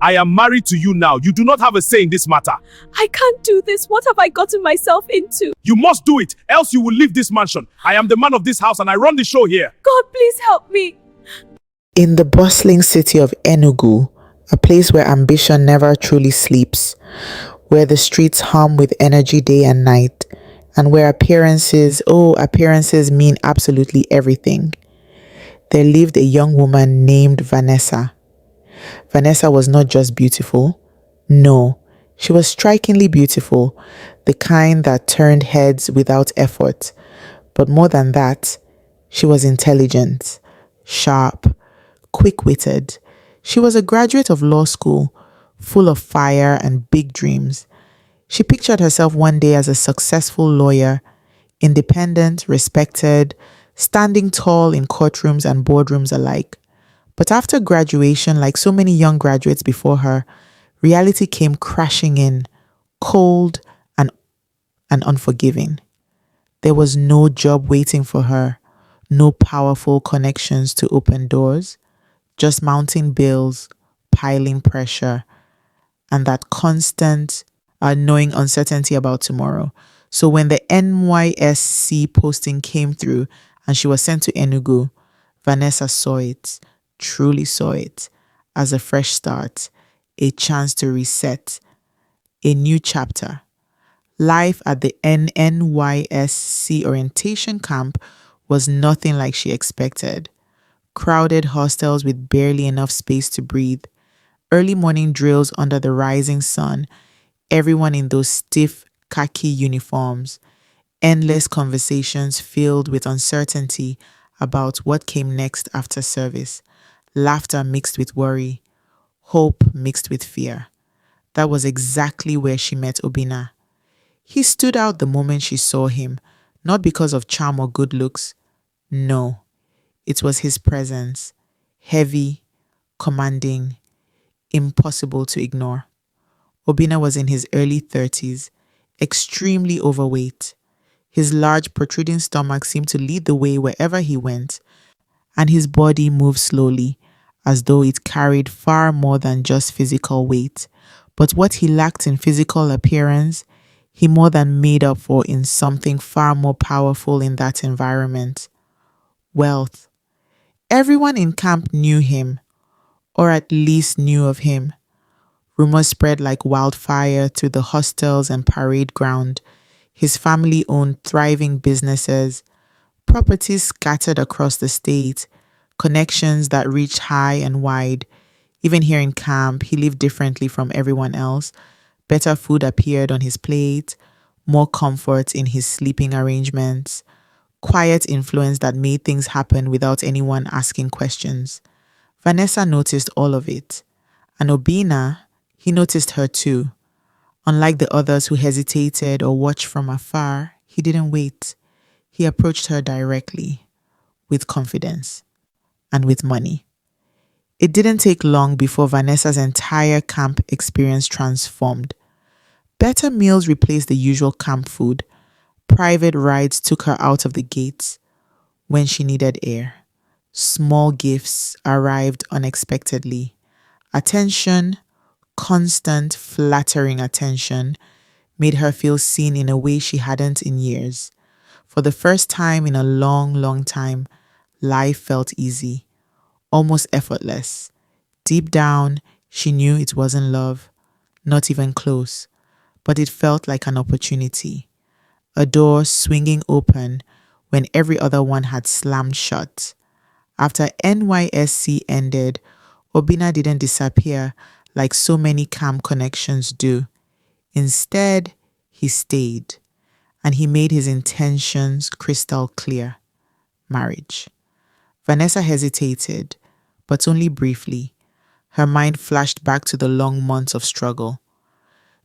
I am married to you now. You do not have a say in this matter. I can't do this. What have I gotten myself into? You must do it, else you will leave this mansion. I am the man of this house and I run the show here. God, please help me. In the bustling city of Enugu, a place where ambition never truly sleeps, where the streets hum with energy day and night, and where appearances mean absolutely everything, there lived a young woman named Vanessa. Vanessa was not just beautiful. No, she was strikingly beautiful, the kind that turned heads without effort. But more than that, she was intelligent, sharp, quick-witted. She was a graduate of law school, full of fire and big dreams. She pictured herself one day as a successful lawyer, independent, respected, standing tall in courtrooms and boardrooms alike. But after graduation, like so many young graduates before her, reality came crashing in, cold and unforgiving. There was no job waiting for her, no powerful connections to open doors, just mounting bills, piling pressure, and that constant annoying uncertainty about tomorrow. So when the NYSC posting came through and she was sent to Enugu, Vanessa saw it, truly saw it, as a fresh start, a chance to reset, a new chapter. Life at the NYSC orientation camp was nothing like she expected. Crowded hostels with barely enough space to breathe, early morning drills under the rising sun, everyone in those stiff khaki uniforms, endless conversations filled with uncertainty about what came next after service, laughter mixed with worry, hope mixed with fear. That was exactly where she met Obinna. He stood out the moment she saw him, not because of charm or good looks. No. It was his presence, heavy, commanding, impossible to ignore. Obinna was in his early 30s, extremely overweight. His large protruding stomach seemed to lead the way wherever he went, and his body moved slowly, as though it carried far more than just physical weight. But what he lacked in physical appearance, he more than made up for in something far more powerful in that environment: wealth. Everyone in camp knew him, or at least knew of him. Rumors spread like wildfire through the hostels and parade ground. His family owned thriving businesses, properties scattered across the state, connections that reached high and wide. Even here in camp, he lived differently from everyone else. Better food appeared on his plate, more comfort in his sleeping arrangements, quiet influence that made things happen without anyone asking questions. Vanessa noticed all of it. And Obinna, he noticed her too. Unlike the others who hesitated or watched from afar, he didn't wait. He approached her directly, with confidence, and with money. It didn't take long before Vanessa's entire camp experience transformed. Better meals replaced the usual camp food. Private rides took her out of the gates when she needed air. Small gifts arrived unexpectedly. Attention, constant, flattering attention, made her feel seen in a way she hadn't in years. For the first time in a long, long time, life felt easy, almost effortless. Deep down, she knew it wasn't love, not even close, but it felt like an opportunity. A door swinging open when every other one had slammed shut. After NYSC ended, Obinna didn't disappear like so many camp connections do. Instead, he stayed, and he made his intentions crystal clear: marriage. Vanessa hesitated, but only briefly. Her mind flashed back to the long months of struggle,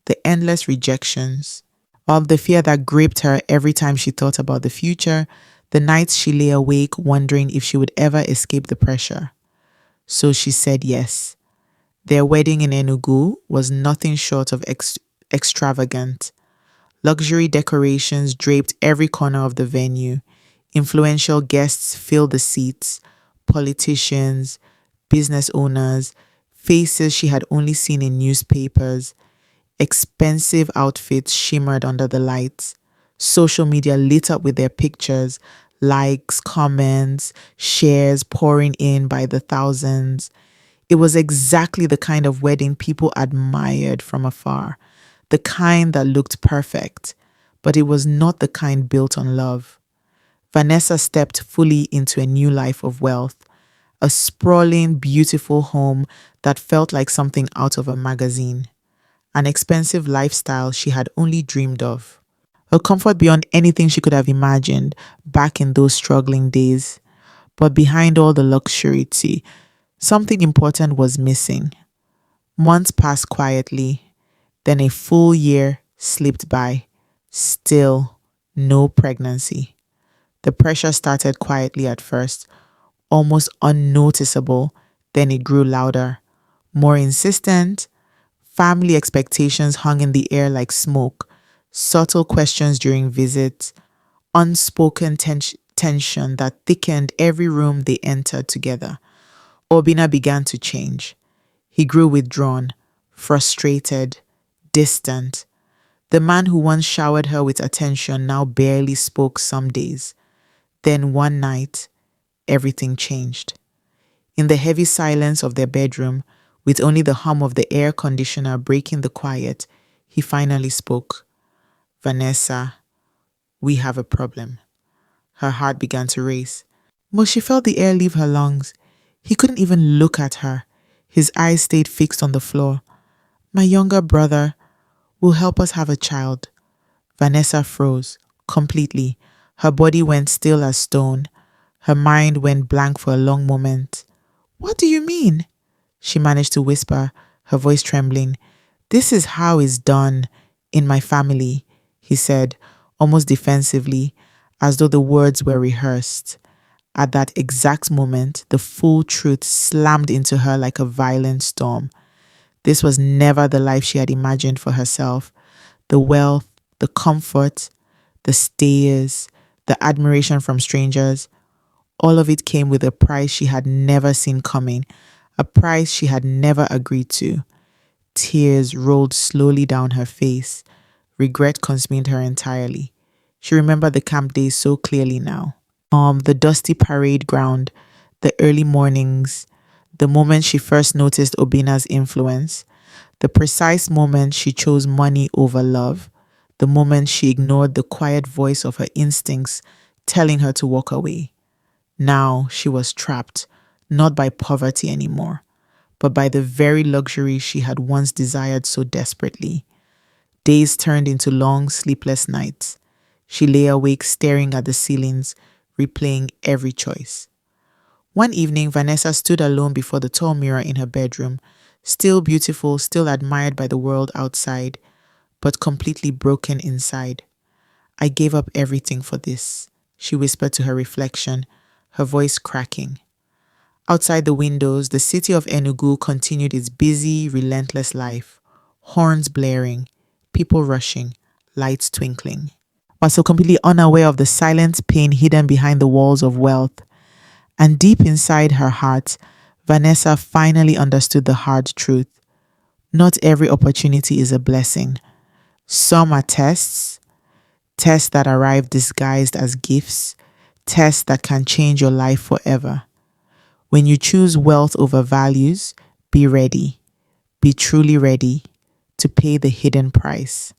the endless rejections, all the fear that gripped her every time she thought about the future, the nights she lay awake wondering if she would ever escape the pressure. So she said yes. Their wedding in Enugu was nothing short of extravagant. Luxury decorations draped every corner of the venue. Influential guests filled the seats. Politicians, business owners, Faces she had only seen in newspapers. Expensive outfits shimmered under the lights. Social media lit up with their pictures, likes, comments, shares pouring in by the thousands. It was exactly the kind of wedding people admired from afar, the kind that looked perfect, but it was not the kind built on love. Vanessa stepped fully into a new life of wealth, a sprawling, beautiful home that felt like something out of a magazine, an expensive lifestyle she had only dreamed of, a comfort beyond anything she could have imagined back in those struggling days. But behind all the luxury, something important was missing. Months passed quietly, then a full year slipped by. Still, no pregnancy. The pressure started quietly at first, almost unnoticeable, then it grew louder, more insistent. Family expectations hung in the air like smoke, subtle questions during visits, unspoken tension that thickened every room they entered together. Obina began to change. He grew withdrawn, frustrated, distant. The man who once showered her with attention now barely spoke some days. Then one night, everything changed. In the heavy silence of their bedroom, with only the hum of the air conditioner breaking the quiet, he finally spoke. "Vanessa, we have a problem." Her heart began to race. But she felt the air leave her lungs. He couldn't even look at her. His eyes stayed fixed on the floor. "My younger brother will help us have a child." Vanessa froze completely. Her body went still as stone. Her mind went blank for a long moment. "What do you mean?" she managed to whisper, her voice trembling. "This is how it's done in my family," he said, almost defensively, as though the words were rehearsed. At that exact moment, the full truth slammed into her like a violent storm. This was never the life she had imagined for herself. The wealth, the comfort, the stares, the admiration from strangers, all of it came with a price she had never seen coming, a price she had never agreed to. Tears rolled slowly down her face. Regret consumed her entirely. She remembered the camp days so clearly now. The dusty parade ground, the early mornings, the moment she first noticed Obina's influence, the precise moment she chose money over love, the moment she ignored the quiet voice of her instincts telling her to walk away. Now she was trapped, not by poverty anymore, but by the very luxury she had once desired so desperately. Days turned into long, sleepless nights. She lay awake staring at the ceilings, replaying every choice. One evening, Vanessa stood alone before the tall mirror in her bedroom, still beautiful, still admired by the world outside, but completely broken inside. "I gave up everything for this," she whispered to her reflection, her voice cracking. Outside the windows, the city of Enugu continued its busy, relentless life. Horns blaring, people rushing, lights twinkling. Was so completely unaware of the silent pain hidden behind the walls of wealth. And deep inside her heart, Vanessa finally understood the hard truth. Not every opportunity is a blessing. Some are tests that arrive disguised as gifts, tests that can change your life forever. When you choose wealth over values, be ready, be truly ready to pay the hidden price.